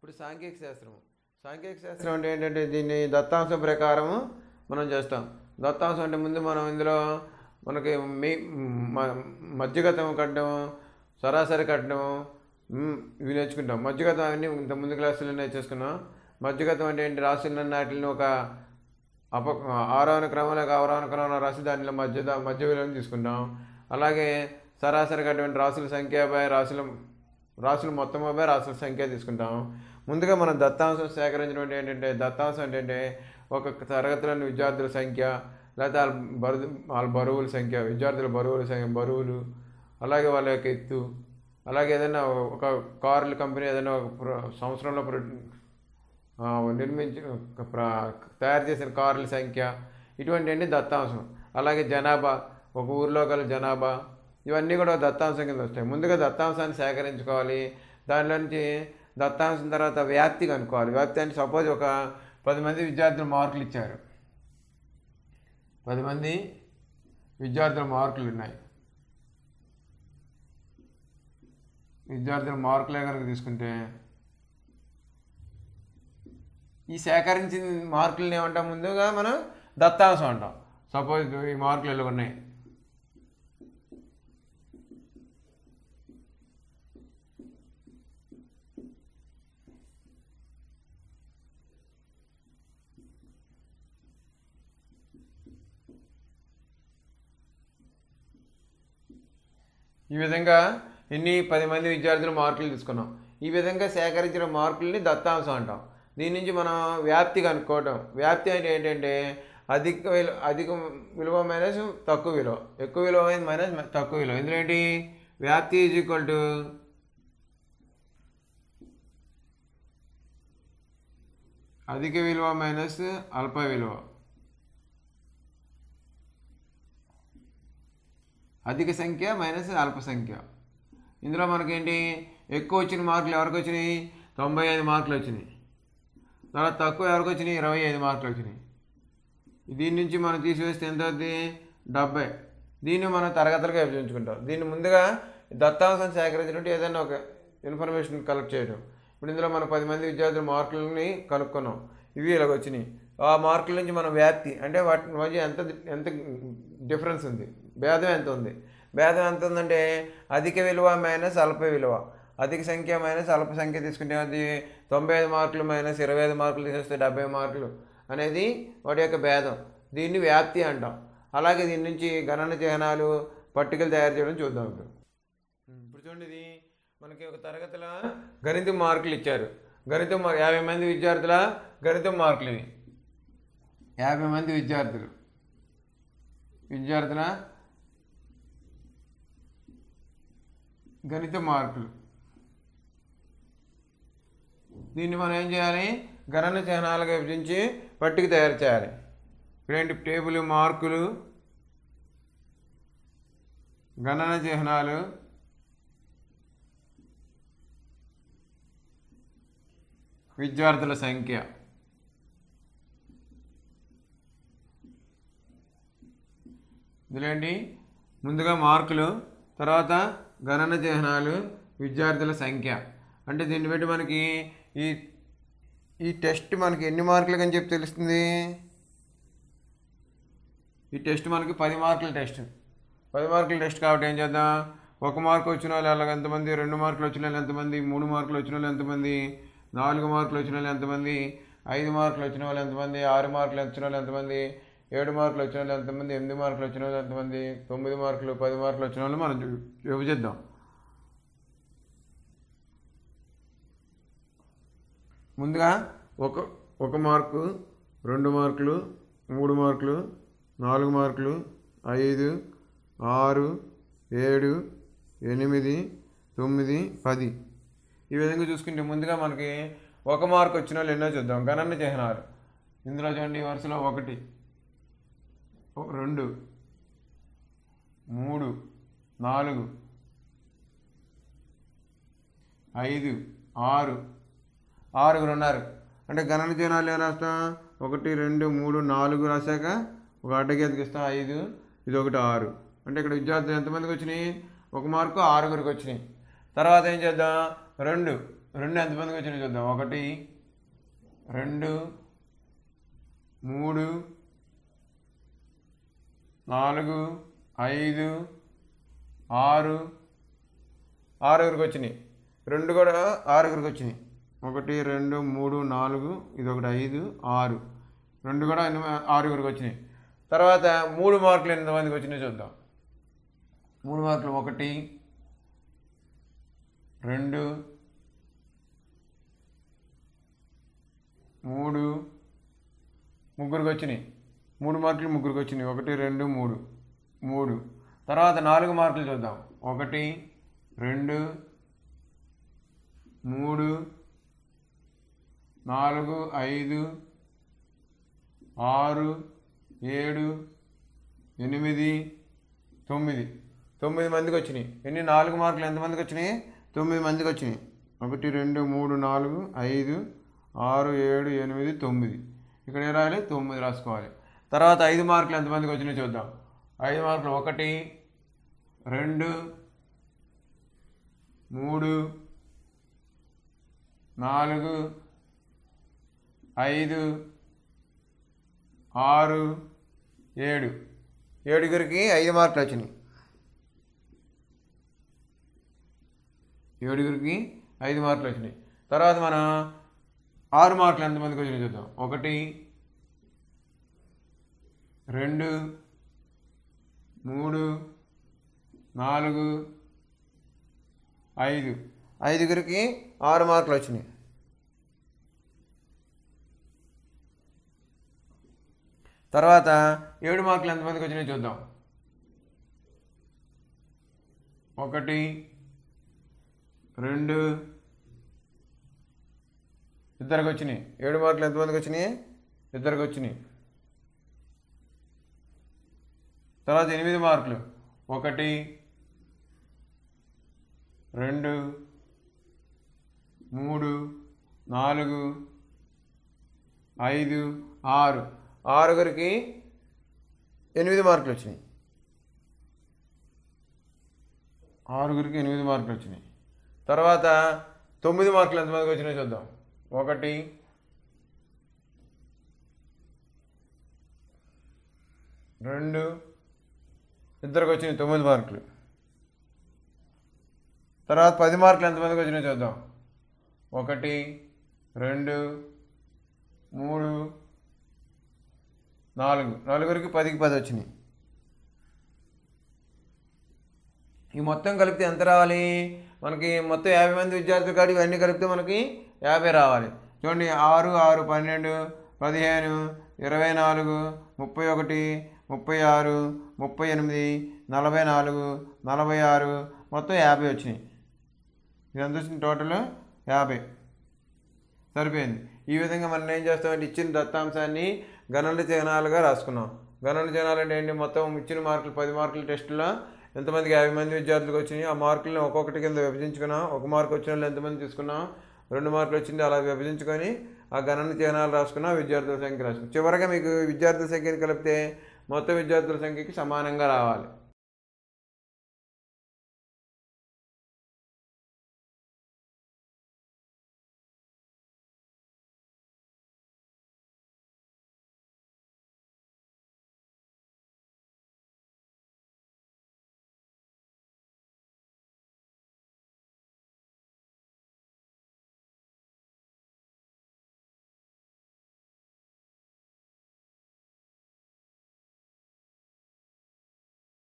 ఇప్పుడు సాంఖ్యక శాస్త్రం అంటే ఏంటంటే దీన్ని దత్తాంశం ప్రకారము మనం చేస్తాం. దత్తాంశం అంటే ముందు మనం ఇందులో మనకి మధ్యగతం కట్టడం, సరాసరి కట్టడం ఇవి నేర్చుకుంటాం. మధ్యగతం అన్నీ ఇంత ముందు క్లాసులో నేర్చేసుకున్నాం. మధ్యగతం అంటే ఏంటి? రాసులున్న వాటిని ఒక ఆరోహణ క్రమంలో అవరోహణ క్రమంలో రాసి దానిలో మధ్య విలువను తీసుకుంటాం. అలాగే సరాసరి కట్టడం రాసుల సంఖ్య బై రాసులు మొత్తం బై రాసుల సంఖ్య తీసుకుంటాం. ముందుగా మనం దత్తాంశం సేకరించడం ఏంటంటే, దత్తాంశం అంటే ఒక తరగతిలోని విద్యార్థుల సంఖ్య, లేకపోతే వాళ్ళ బరువుల సంఖ్య, విద్యార్థుల బరువులు, అలాగే వాళ్ళ యొక్క ఎత్తు, అలాగే ఏదైనా ఒక కార్ల కంపెనీ ఏదైనా సంవత్సరంలో తయారు చేసిన కార్ల సంఖ్య, ఇటువంటి దత్తాంశం. అలాగే జనాభా, ఒక ఊరిలో గల జనాభా, ఇవన్నీ కూడా దత్తాంశం కింద వస్తాయి. ముందుగా దత్తాంశాన్ని సేకరించుకోవాలి. దానిలో నుంచి దత్తాంశం తర్వాత వ్యాప్తి కనుక్కోవాలి. వ్యాప్తి అంటే సపోజ్ ఒక 10 మంది విద్యార్థులు మార్కులు ఇచ్చారు. 10 మంది విద్యార్థుల మార్కులు ఉన్నాయి. విద్యార్థుల మార్కులే కనుక తీసుకుంటే ఈ సేకరించిన మార్కులను ఏమంటాం? ముందుగా మనం దత్తాంశం అంటాం. సపోజ్ ఈ మార్కులు ఎలా ఉన్నాయి? ఈ విధంగా 10 మంది విద్యార్థులు మార్కులు తీసుకున్నాం. ఈ విధంగా సేకరించిన మార్కుల్ని దత్తాంశం అంటాం. దీని నుంచి మనం వ్యాప్తి కనుక్కోవటం. వ్యాప్తి అంటే ఏంటంటే అధిక విలువ మైనస్ తక్కువ విలువ, ఎక్కువ విలువ మైనస్ తక్కువ విలువ. ఇందులో ఏంటి? వ్యాప్తి ఈజ్ ఈక్వల్ టు అధిక విలువ మైనస్ అల్ప విలువ. అధిక సంఖ్య మైనస్ అల్ప సంఖ్య. ఇందులో మనకేంటి? ఎక్కువ వచ్చిన మార్కులు ఎవరికి వచ్చినాయి? 95 మార్కులు వచ్చినాయి. తర్వాత తక్కువ ఎవరికి వచ్చినాయి? 25 మార్కులు వచ్చినాయి. దీని నుంచి మనం తీసివేస్తే ఎంత అవుతుంది? 70. దీన్ని మనం తరగతులుగా విభజించుకుంటాం. దీన్ని ముందుగా దత్తాంశం సేకరించినట్టు ఏదైనా ఒక ఇన్ఫర్మేషన్ కలెక్ట్ చేయడం. ఇప్పుడు ఇందులో మనం 10 మంది విద్యార్థుల మార్కులని కనుక్కున్నాం. ఇవి ఇలాగ వచ్చినాయి. ఆ మార్కుల నుంచి మనం వ్యాప్తి అంటే వాటి మధ్య ఎంత డిఫరెన్స్ ఉంది, భేదం ఎంత ఉంది. భేదం ఎంత ఉందంటే అధిక విలువ మైనస్ అల్ప విలువ. అధిక సంఖ్య మైనస్ అల్ప సంఖ్య తీసుకుంటే అది 95 మార్కులు మైనస్ 25 మార్కులు తీసేస్తే 70 మార్కులు అనేది వాటి యొక్క భేదం. దీన్ని వ్యాప్తి అంటాం. అలాగే దీని నుంచి గణన చిహ్నాలు, పట్టికలు తయారు చేయడం చూద్దాం. ఇప్పుడు చూడండి, ఇది మనకి ఒక తరగతిలో గణితం మార్కులు ఇచ్చారు. గణితం 50 మంది విద్యార్థుల గణితం మార్కులు ఇవి. 50 మంది విద్యార్థుల గణిత మార్కులు. దీన్ని మనం ఏం చేయాలి? గణన చిహ్నాలుగా విభజించి పట్టిక తయారు చేయాలి. ఇప్పుడేంటి? టేబుల్ మార్కులు, గణన చిహ్నాలు, విద్యార్థుల సంఖ్య. ఇదిలేండి, ముందుగా మార్కులు, తర్వాత గణన చిహ్నాలు, విద్యార్థుల సంఖ్య. అంటే దీన్ని బట్టి మనకి ఈ టెస్ట్ మనకి ఎన్ని మార్కులు అని చెప్పి తెలుస్తుంది. ఈ టెస్ట్ మనకి 10 మార్కుల టెస్ట్. 10 మార్కుల టెస్ట్ కాబట్టి ఏం చేద్దాం? 1 మార్కు వచ్చిన వాళ్ళు అలాగ ఎంతమంది, 2 మార్కులు వచ్చిన వాళ్ళు ఎంతమంది, 3 మార్కులు వచ్చిన వాళ్ళు ఎంతమంది, 4 మార్కులు వచ్చిన వాళ్ళు ఎంతమంది, 5 మార్కులు వచ్చిన వాళ్ళు ఎంతమంది, 6 మార్కులు వచ్చిన వాళ్ళు ఎంతమంది, 7 మార్కులు వచ్చిన వాళ్ళు ఎంతమంది, 8 మార్కులు వచ్చిన వాళ్ళు ఎంతమంది, 9 మార్కులు, 10 మార్కులు వచ్చిన వాళ్ళు మనం విభజిద్దాం. ముందుగా 1 మార్కు, 2 మార్కులు, 3 మార్కులు, 4 మార్కులు, 5, 6, 7, 8, 9, 10. ఈ విధంగా చూసుకుంటే ముందుగా మనకి 1 మార్కు వచ్చిన వాళ్ళు ఎన్నో చూద్దాం. గణన చిహ్నాలు. ఇందులో చూడండి, వరుసలో 1, 2, 3, 4, 5, 6, 6 ఉన్నారు. అంటే గణన చిహ్నాలు ఏం రాస్తాం? 1, 2, 3, 4 రాశాక ఒక అడ్డగీతకి ఇస్తాం 5, ఇది 1, 6. అంటే ఇక్కడ విద్యార్థులు ఎంతమందికి వచ్చినాయి? 1 మార్కు 6గురికి వచ్చినాయి. తర్వాత ఏం చేద్దాం? రెండు ఎంతమందికి వచ్చినాయి చూద్దాం. 1 2 3 4 5 6 6గురికి వచ్చినాయి. రెండు కూడా 6గురికి వచ్చినాయి. 1 2 3 4 ఇది ఒకటి 5 6 రెండు కూడా 6గురికి వచ్చినాయి. తర్వాత 3 మార్కులు ఎంతమందికి వచ్చినాయి చూద్దాం. 3 మార్కులు 1 2 3 ముగ్గురికి వచ్చినాయి. 3 మార్కులు ముగ్గురికి వచ్చినాయి. 1 2 3 3. తర్వాత 4 మార్కులు చూద్దాం. 1 2 3 4 5 6 7 8 9 9 మందికి వచ్చినాయి. ఎన్ని 4 మార్కులు ఎంతమందికి వచ్చినాయి? 9 మందికి వచ్చినాయి. 1 2 3 4 5 6 7 8 9. ఇక్కడ ఏం రాయాలి? 9 రాసుకోవాలి. తర్వాత 5 మార్కులు ఎంతమందికి వచ్చినాయి చూద్దాం. 5 మార్కులు 1 2 3 4 5 6 7. 7గురికి 5 మార్కులు వచ్చినాయి. 7గురికి 5 మార్కులు వచ్చినాయి. తర్వాత మనం 6 మార్కులు ఎంతమందికి వచ్చినాయి చూద్దాం. 1 2 3 4 5. 5గురికి 6 మార్కులు వచ్చినాయి. తర్వాత 7 మార్కులు ఎంతమందికి వచ్చినాయి చూద్దాం. 1 2 ఇద్దరికి వచ్చినాయి. 7 మార్కులు ఎంతమందికి వచ్చినాయి? ఇద్దరికి వచ్చినాయి. తర్వాత 8 మార్కులు 1 2 3 4 5 6. 6గురికి 8 మార్కులు వచ్చినాయి. 6గురికి 8 మార్కులు వచ్చినాయి. తర్వాత 9 మార్కులు ఎంతమందికి వచ్చినాయి చూద్దాం. 1 2 ఇద్దరికి వచ్చినాయి 9 మార్కులు. తర్వాత 10 మార్కులు ఎంతమందికి వచ్చినాయి చూద్దాం. 1 2 3 4. 4గురికి 10కి 10 వచ్చినాయి. ఈ మొత్తం కలిపితే ఎంత రావాలి మనకి? మొత్తం 50 మంది విద్యార్థులు కాదు, ఇవన్నీ కలిపితే మనకి 50 రావాలి. చూడండి, 6 6 12 15 24 31 36 38 44 46 మొత్తం 50 వచ్చినాయి. ఇదంతా వచ్చిన టోటల్ 50 సరిపోయింది. ఈ విధంగా మనం ఏం చేస్తామంటే ఇచ్చిన దత్తాంశాన్ని గణన చిహ్నాలుగా రాసుకున్నాం. గణన చిహ్నాలు అంటే ఏంటి? మొత్తం ఇచ్చిన మార్కులు 10 మార్కుల టెస్టులో ఎంతమందికి 50 మంది విద్యార్థులకు వచ్చినాయి, ఆ మార్కులను ఒక్కొక్కటి కింద విభజించుకున్నాం. 1 మార్కు వచ్చిన వాళ్ళు ఎంతమంది తీసుకున్నాం, 2 మార్కులు వచ్చింది, అలా విభజించుకొని ఆ గణన చిహ్నాలు రాసుకున్నాం, విద్యార్థుల సంఖ్య రాసుకున్నాం. చివరగా మీకు విద్యార్థుల సంఖ్యను కలిపితే మొత్తం విద్యార్థుల సంఖ్యకి సమానంగా రావాలి.